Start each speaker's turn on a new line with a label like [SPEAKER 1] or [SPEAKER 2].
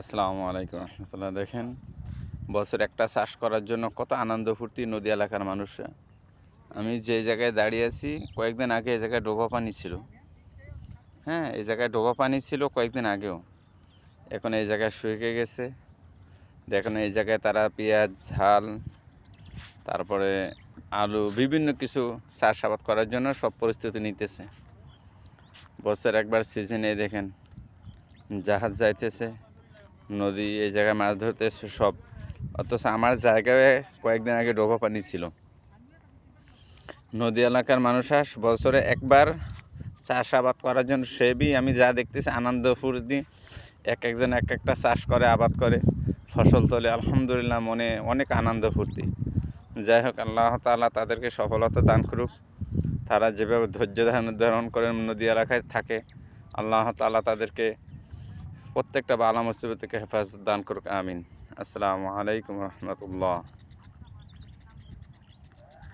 [SPEAKER 1] আসসালামু আলাইকুম রহমতুল্লাহ। দেখেন, বছর একটা চাষ করার জন্য কত আনন্দ ফুর্তি নদী এলাকার মানুষরা। আমি যে জায়গায় দাঁড়িয়ে আছি, কয়েকদিন আগে এই জায়গায় ডোবা পানি ছিল। হ্যাঁ, এই জায়গায় ডোবা পানি ছিল কয়েকদিন আগেও। এখন এই জায়গায় শুকিয়ে গেছে। দেখুন, এই জায়গায় তারা পেঁয়াজ, ঝাল, তারপরে আলু, বিভিন্ন কিছু চাষাবাদ করার জন্য সব প্রস্তুতি নিতেছে। বছর একবার সিজনে দেখেন জাহাজ যাইতেছে, নদী এই জায়গায় মাছ ধরতেছে সব। অথচ আমার জায়গায় কয়েকদিন আগে ডোবা পানি ছিল। নদী এলাকার মানুষ বছরে একবার চাষাবাদ করার জন্য সেবই আমি যা দেখতেছি আনন্দ ফুর্তি, এক একজন এক একটা চাষ করে, আবাদ করে, ফসল তোলে। আলহামদুলিল্লাহ, মনে অনেক আনন্দ ফুর্তি। যাই হোক, আল্লাহ তাআলা তাদেরকে সফলতা দান করুক। তারা যেভাবে ধৈর্য ধারণ করে নদী এলাকায় থাকে, আল্লাহ তাআলা তাদেরকে প্রত্যেকটা বালা মুসিবত থেকে হেফাজত দান করুক। আমিন। আসসালামু আলাইকুম রহমতুল্লাহ।